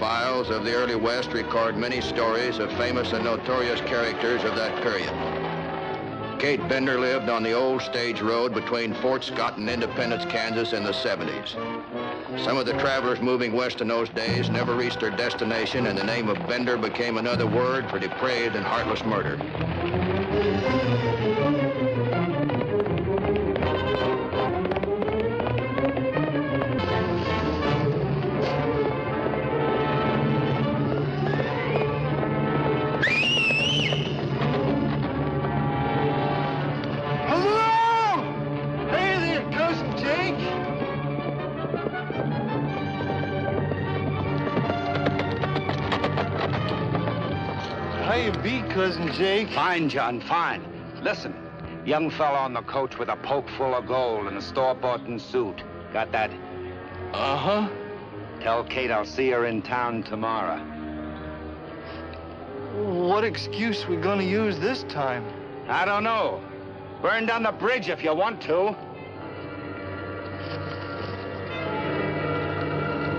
files of the early West record many stories of famous and notorious characters of that period. Kate Bender lived on the old stage road between Fort Scott and Independence, Kansas in the 70s. Some of the travelers moving west in those days never reached their destination, and the name of Bender became another word for depraved and heartless murder. Cousin Jake. Fine, John, fine. Listen, young fella on the coach with a poke full of gold and a store-bought suit. Got that? Uh-huh. Tell Kate I'll see her in town tomorrow. What excuse we gonna use this time? I don't know. Burn down the bridge if you want to.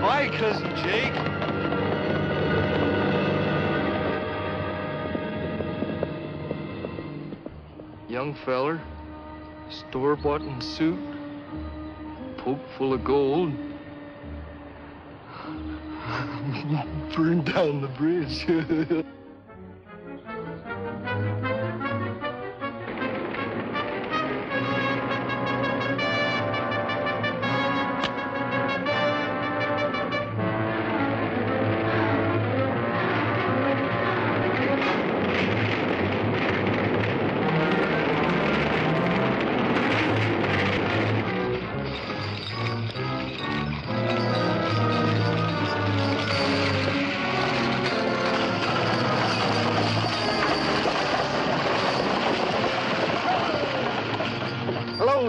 Bye, Cousin Jake. Young feller, store-bought suit, poke full of gold. Burn down the bridge.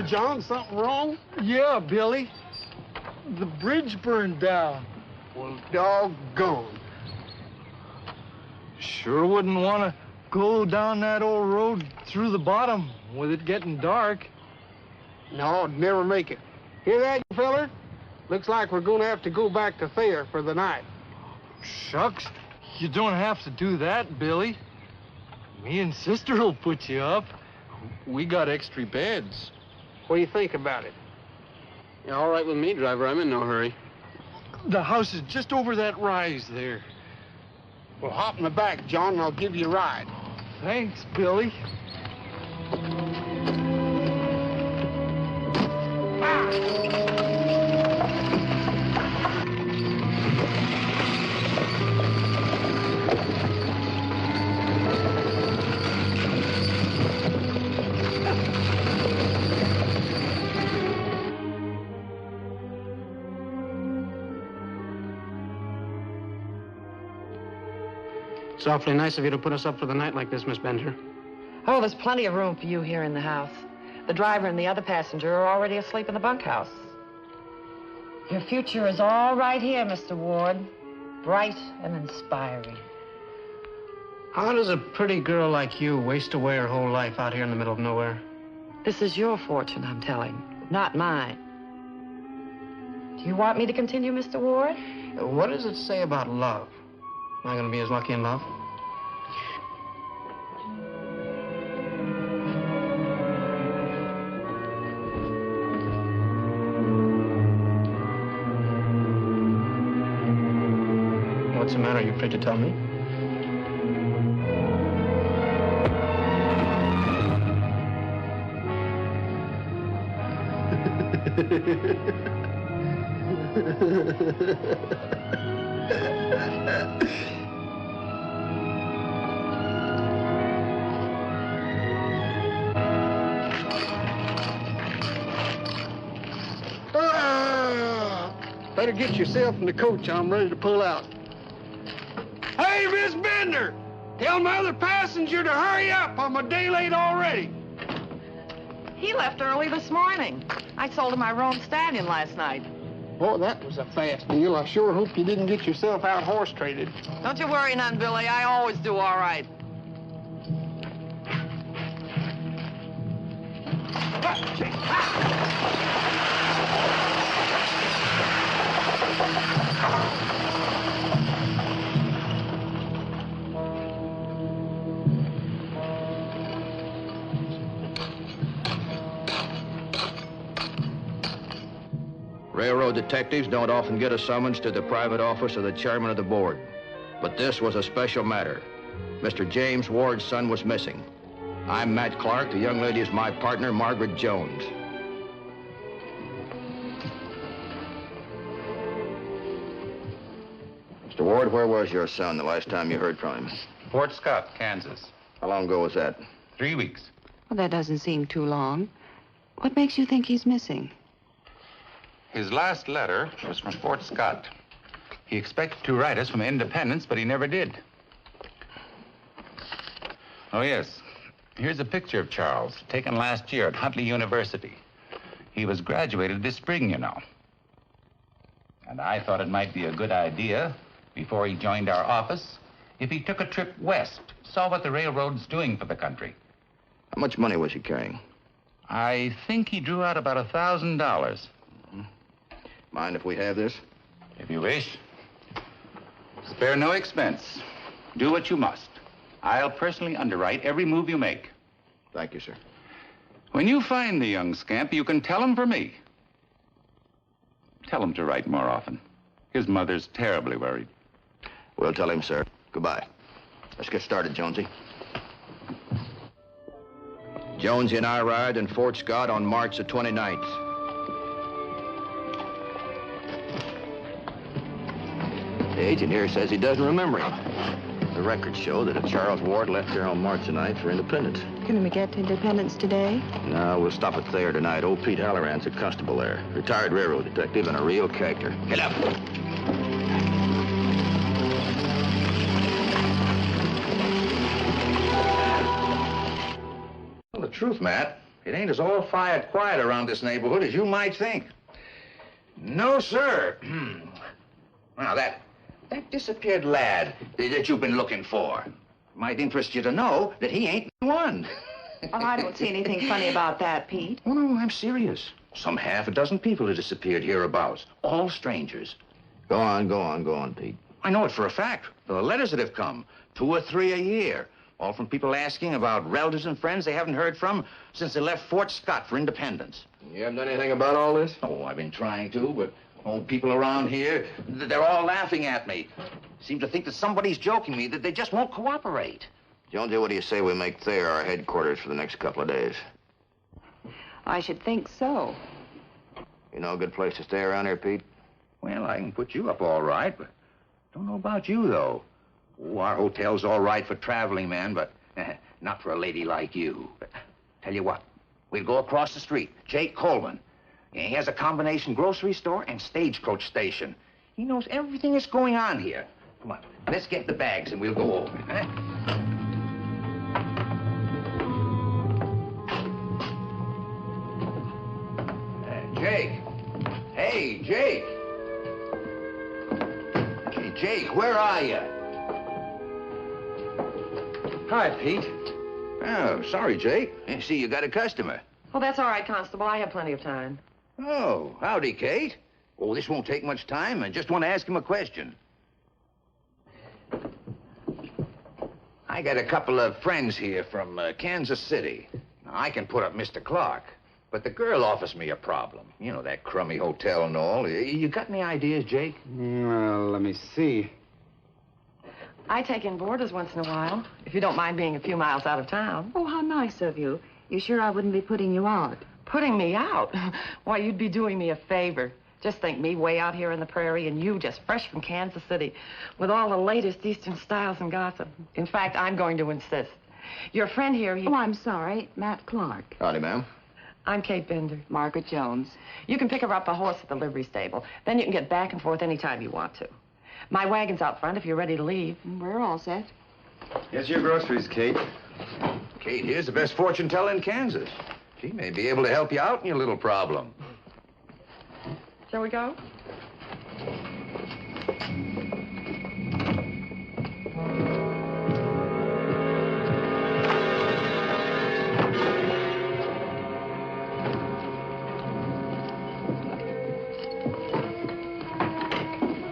John, something wrong? Yeah, Billy. The bridge burned down. Well, doggone. Sure wouldn't want to go down that old road through the bottom with it getting dark. No, I'd never make it. Hear that, you feller? Looks like we're going to have to go back to Thayer for the night. Shucks, you don't have to do that, Billy. Me and Sister will put you up. We got extra beds. What do you think about it? Yeah, all right with me, driver. I'm in no hurry. The house is just over that rise there. Well, hop in the back, John, and I'll give you a ride. Thanks, Billy. It's awfully nice of you to put us up for the night like this, Miss Bender. Oh, there's plenty of room for you here in the house. The driver and the other passenger are already asleep in the bunkhouse. Your future is all right here, Mr. Ward. Bright and inspiring. How does a pretty girl like you waste away her whole life out here in the middle of nowhere? This is your fortune, I'm telling, not mine. Do you want me to continue, Mr. Ward? What does it say about love? Am I going to be as lucky in love? What's the matter? Are you afraid to tell me? Better get yourself in the coach. I'm ready to pull out. Hey, Miss Bender! Tell my other passenger to hurry up. I'm a day late already. He left early this morning. I sold him my roan stallion last night. Boy, that was a fast deal. I sure hope you didn't get yourself out horse traded. Don't you worry none, Billy. I always do all right. Railroad detectives don't often get a summons to the private office of the chairman of the board. But this was a special matter. Mr. James Ward's son was missing. I'm Matt Clark. The young lady is my partner, Margaret Jones. Mr. Ward, where was your son the last time you heard from him? Fort Scott, Kansas. How long ago was that? 3 weeks. Well, that doesn't seem too long. What makes you think he's missing? His last letter was from Fort Scott. He expected to write us from Independence, but he never did. Oh, yes. Here's a picture of Charles, taken last year at Huntley University. He was graduated this spring, you know. And I thought it might be a good idea, before he joined our office, if he took a trip west, saw what the railroad's doing for the country. How much money was he carrying? I think he drew out about $1,000. Mind if we have this? If you wish. Spare no expense. Do what you must. I'll personally underwrite every move you make. Thank you, sir. When you find the young scamp, you can tell him for me. Tell him to write more often. His mother's terribly worried. We'll tell him, sir. Goodbye. Let's get started, Jonesy. Jonesy and I arrived in Fort Scott on March the 29th. The agent here says he doesn't remember him. The records show that Charles Ward left here on March the 9th for Independence. Can we get to Independence today? No, we'll stop at Thayer tonight. Old Pete Halloran's a constable there. Retired railroad detective and a real character. Get up. Well, the truth, Matt, it ain't as all fired quiet around this neighborhood as you might think. No, sir. Now, that disappeared lad that you've been looking for. Might interest you to know that he ain't one. Well, I don't see anything funny about that, Pete. Oh, no, I'm serious. Some half a dozen people have disappeared hereabouts. All strangers. Go on, Pete. I know it for a fact. The letters that have come, 2 or 3 a year. All from people asking about relatives and friends they haven't heard from since they left Fort Scott for Independence. You haven't done anything about all this? Oh, I've been trying to, but old people around here, they're all laughing at me. Seem to think that somebody's joking me, that they just won't cooperate. Jonesy, what do you say we make Thayer our headquarters for the next couple of days? I should think so. You know a good place to stay around here, Pete? Well, I can put you up all right, but don't know about you, though. Oh, our hotel's all right for traveling men, but not for a lady like you. But tell you what, we'll go across the street. Jake Coleman. He has a combination grocery store and stagecoach station. He knows everything that's going on here. Come on, let's get the bags and we'll go over. Huh? Jake. Hey, Jake. Hey, Jake, where are you? Hi, Pete. Oh, sorry, Jake. I see you got a customer. Well, that's all right, Constable. I have plenty of time. Oh, howdy, Kate. Oh, this won't take much time. I just want to ask him a question. I got a couple of friends here from Kansas City. Now, I can put up Mr. Clark, but the girl offers me a problem. You know, that crummy hotel and all. You got any ideas, Jake? Well, let me see. I take in boarders once in a while, if you don't mind being a few miles out of town. Oh, how nice of you. You sure I wouldn't be putting you out? Putting me out? Why, you'd be doing me a favor. Just think, me way out here in the prairie and you just fresh from Kansas City with all the latest Eastern styles and gossip. In fact, I'm going to insist. Your friend here, Oh, I'm sorry. Matt Clark. Howdy, ma'am. I'm Kate Bender. Margaret Jones. You can pick her up a horse at the livery stable. Then you can get back and forth anytime you want to. My wagon's out front if you're ready to leave. We're all set. Here's your groceries, Kate. Kate here's the best fortune teller in Kansas. She may be able to help you out in your little problem. Shall we go?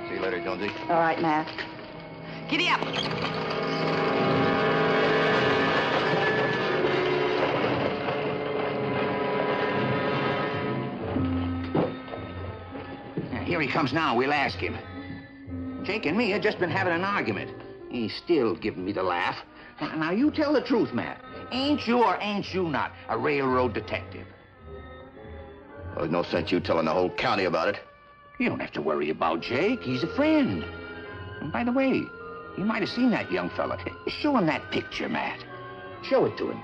See you later, Jonesy. All right, Matt. Giddy up! Here he comes now. We'll ask him. Jake and me had just been having an argument. He's still giving me the laugh. Now, you tell the truth, Matt. Ain't you or ain't you not a railroad detective? Well, there's no sense you telling the whole county about it. You don't have to worry about Jake. He's a friend. And by the way, you might have seen that young fella. Show him that picture, Matt. Show it to him.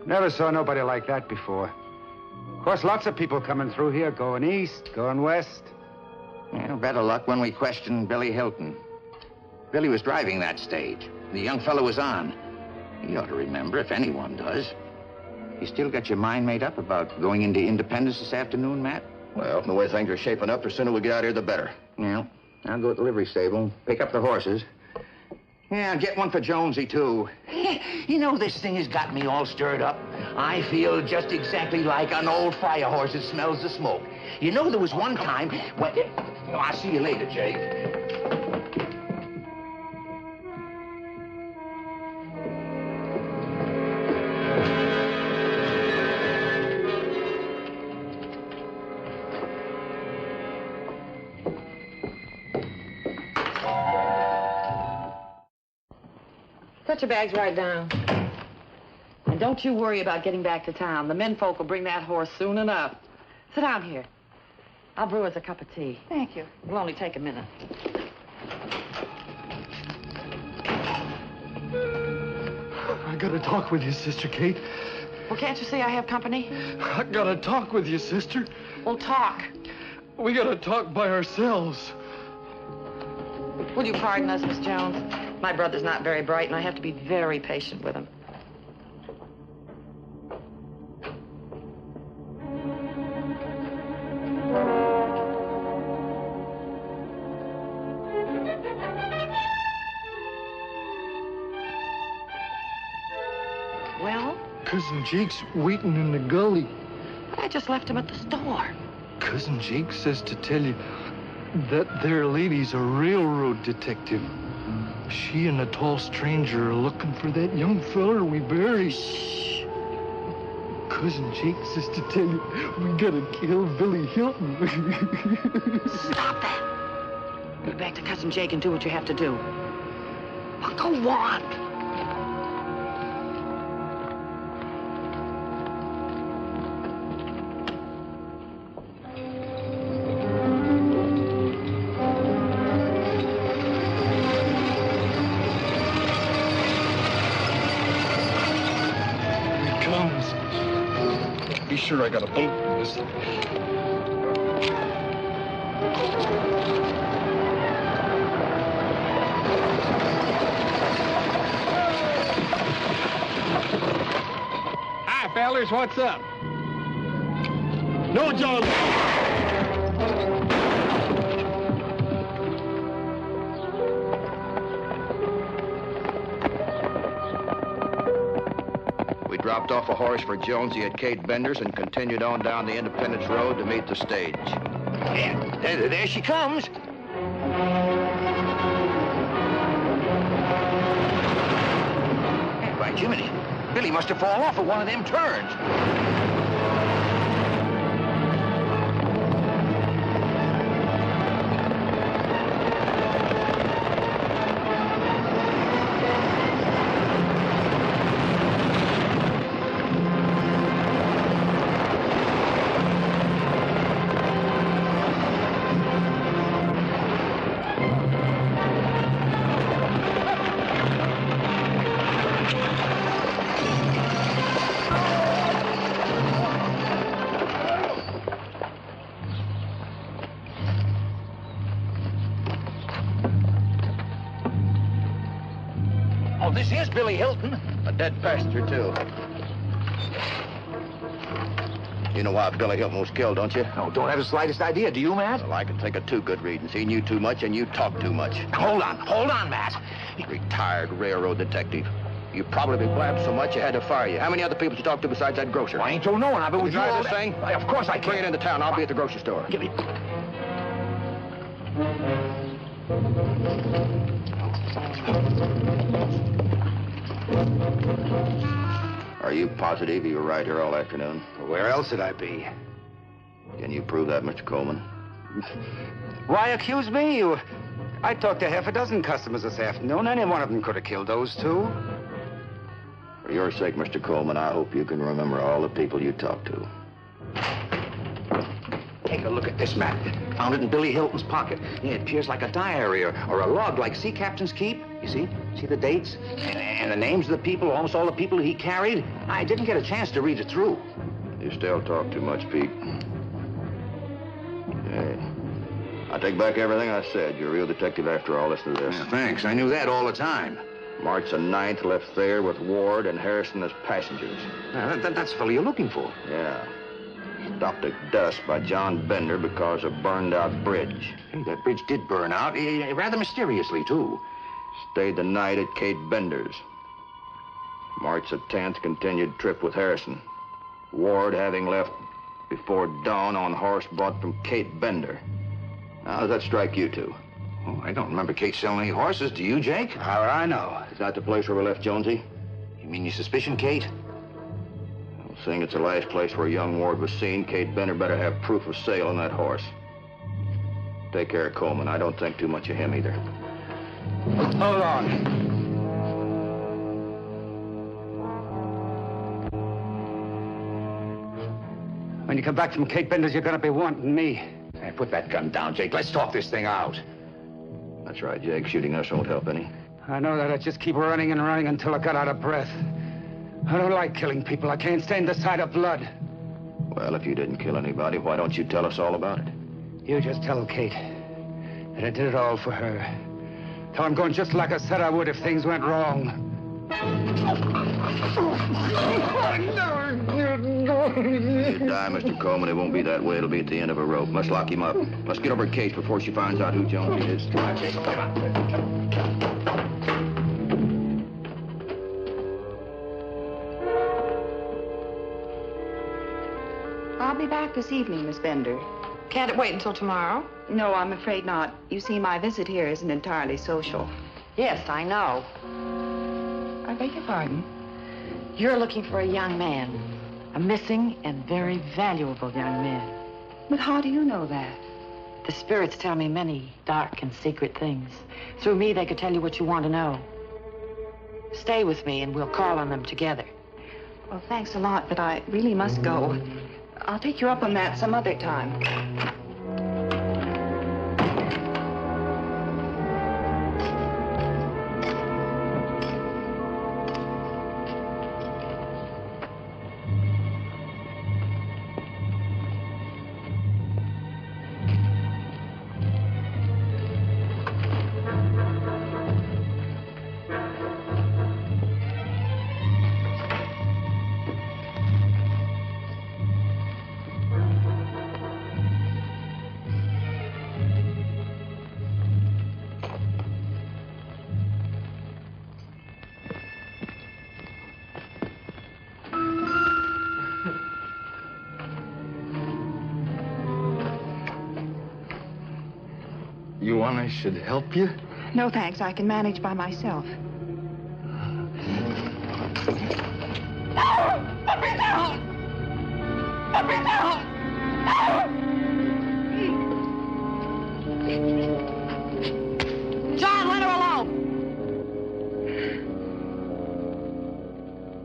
Never saw nobody like that before. Of course, lots of people coming through here, going east, going west. Well, better luck when we question Billy Hilton. Billy was driving that stage. The young fellow was on. He ought to remember, if anyone does. You still got your mind made up about going into Independence this afternoon, Matt? Well, the way things are shaping up, the sooner we get out of here, the better. Yeah. I'll go to the livery stable, pick up the horses. Yeah, get one for Jonesy, too. You know, this thing has got me all stirred up. I feel just exactly like an old fire horse that smells the smoke. You know, there was one time when... Oh, I'll see you later, Jake. Put your bags right down. And don't you worry about getting back to town. The menfolk will bring that horse soon enough. Sit down here. I'll brew us a cup of tea. Thank you. It'll only take a minute. I gotta talk with you, Sister Kate. Well, can't you see I have company? I gotta talk with you, sister. Well, talk. We gotta talk by ourselves. Will you pardon us, Miss Jones? My brother's not very bright, and I have to be very patient with him. Well? Cousin Jake's waiting in the gully. I just left him at the store. Cousin Jake says to tell you that there lady's a railroad detective. She and a tall stranger are looking for that young feller we buried. Shh. Cousin Jake says to tell you we gotta kill Billy Hilton. Stop that. Get back to Cousin Jake and do what you have to do. Well, go on. Sure, I got a boat in this. Hi, fellers, what's up? No, John. Dropped off a horse for Jonesy at Kate Bender's and continued on down the Independence Road to meet the stage. Yeah, there she comes. Hey, by Jiminy, Billy must have fallen off at one of them turns. This is Billy Hilton. A dead passenger, too. You know why Billy Hilton was killed, don't you? No, don't have the slightest idea. Do you, Matt? Well, I can think of two good reasons. He knew too much and you talked too much. Hold on, Matt. Retired railroad detective. You probably blabbed so much you had to fire you. How many other people did you talk to besides that grocer? Well, I ain't told no one. I've been with you all this day. thing? Of course I can. Bring it into town. I'll be at the grocery store. Give me... Are you positive you were right here all afternoon? Where else would I be? Can you prove that, Mr. Coleman? Why accuse me? I talked to half a dozen customers this afternoon. Any one of them could have killed those two. For your sake, Mr. Coleman, I hope you can remember all the people you talked to. Take a look at this, Matt. Found it in Billy Hilton's pocket. It appears like a diary or a log like sea captains keep. You see? See the dates? And the names of the people, almost all the people he carried. I didn't get a chance to read it through. You still talk too much, Pete. Hey, I take back everything I said. You're a real detective after all. Listen to this. Yeah, thanks. I knew that all the time. March the 9th left there with Ward and Harrison as passengers. That's the fellow you're looking for. Yeah. Stopped at dusk by John Bender because of burned-out bridge. Hey, that bridge did burn out, rather mysteriously, too. Stayed the night at Kate Bender's. March the 10th, continued trip with Harrison. Ward having left before dawn on horse bought from Kate Bender. How does that strike you two? Oh, I don't remember Kate selling any horses. Do you, Jake? How would I know? Is that the place where we left Jonesy? You mean you suspicion Kate? Well, seeing it's the last place where young Ward was seen, Kate Bender better have proof of sale on that horse. Take care of Coleman. I don't think too much of him either. Hold on. When you come back from Kate Bender's, you're gonna be wanting me. Hey, put that gun down, Jake. Let's talk this thing out. That's right, Jake. Shooting us won't help any. I know that. I just keep running and running until I got out of breath. I don't like killing people. I can't stand the sight of blood. Well, if you didn't kill anybody, why don't you tell us all about it? You just tell Kate that I did it all for her. Tell I'm going just like I said I would if things went wrong. You die, Mr. Coleman. It won't be that way. It'll be at the end of a rope. Let's lock him up. Let's get over to Kate before she finds out who Jonesy is. Come on, Jake. Come on. I'll be back this evening, Miss Bender. Can't it wait until tomorrow? No, I'm afraid not. You see, my visit here isn't entirely social. Yes, I know. I beg your pardon? You're looking for a young man. A missing and very valuable young man. But how do you know that? The spirits tell me many dark and secret things. Through me, they could tell you what you want to know. Stay with me, and we'll call on them together. Well, thanks a lot, but I really must go. I'll take you up on that some other time. You want I should help you? No, thanks. I can manage by myself. Let me down! Let me down! John, let her alone!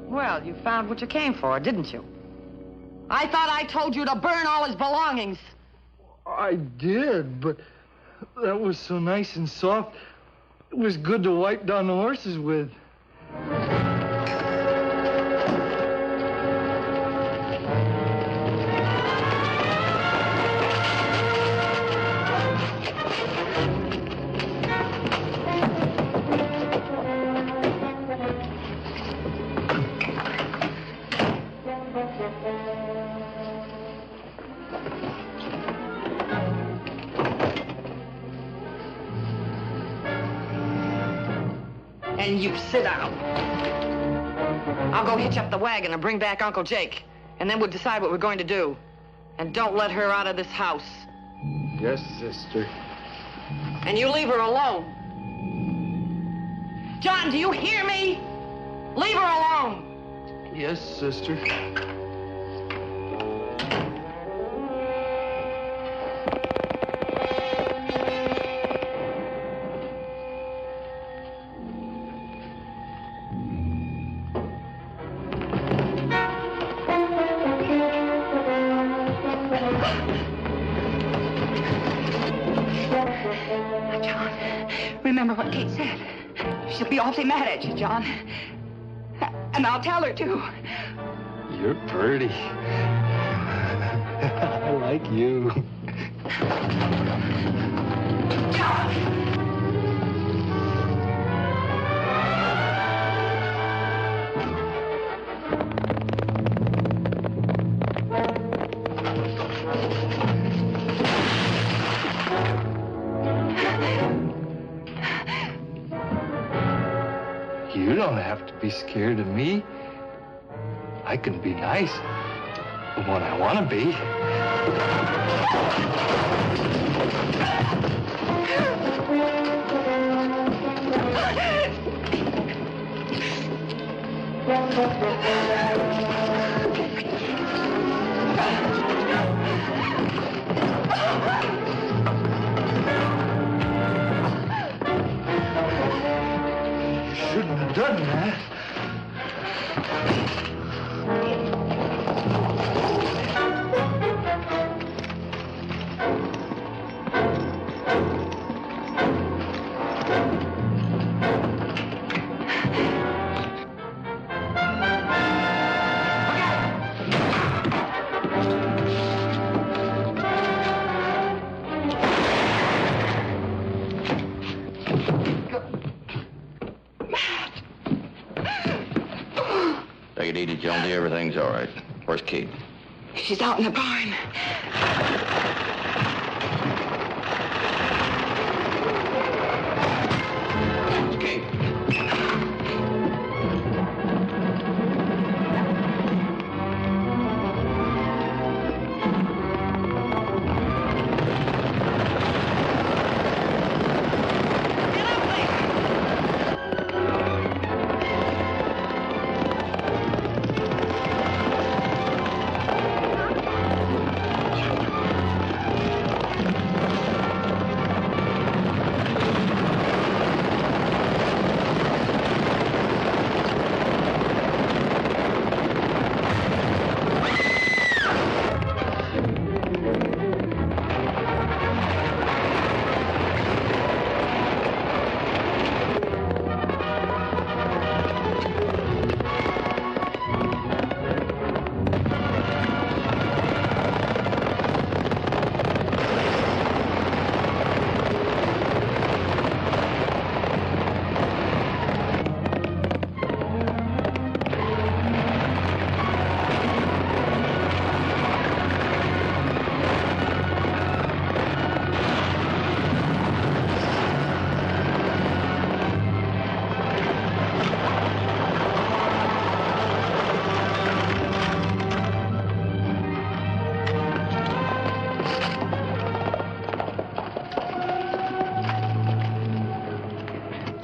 Well, you found what you came for, didn't you? I thought I told you to burn all his belongings. I did, but that was so nice and soft. It was good to wipe down the horses with. And you sit down. I'll go hitch up the wagon and bring back Uncle Jake. And then we'll decide what we're going to do. And don't let her out of this house. Yes, sister. And you leave her alone. John, do you hear me? Leave her alone. Yes, sister. Remember what Kate said. She'll be awfully mad at you, John. And I'll tell her, too. You're pretty. I like you. John! You don't have to be scared of me. I can be nice when I want to be. Shouldn't have done that. Take it easy, Jonesy. Everything's all right. Where's Kate? She's out in the barn. It's Kate.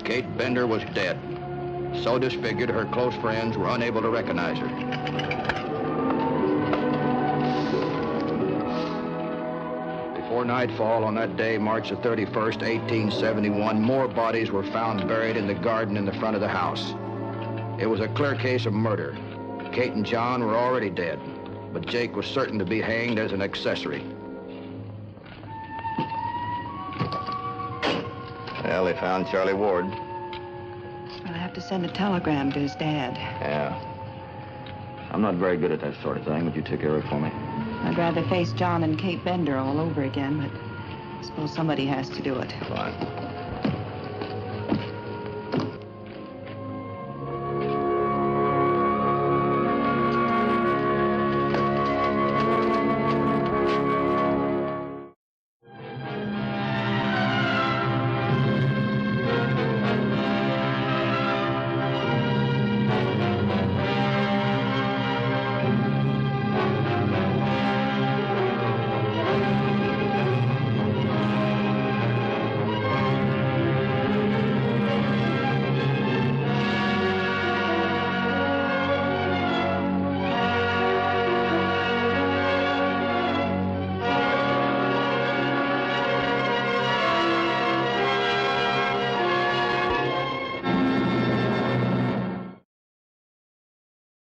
Kate Bender was dead. So disfigured, her close friends were unable to recognize her. Before nightfall on that day, March the 31st, 1871, more bodies were found buried in the garden in the front of the house. It was a clear case of murder. Kate and John were already dead, but Jake was certain to be hanged as an accessory. Well, they found Charlie Ward. I'll have to send a telegram to his dad. Yeah. I'm not very good at that sort of thing. Would you take care of it for me? I'd rather face John and Kate Bender all over again, but I suppose somebody has to do it. Fine.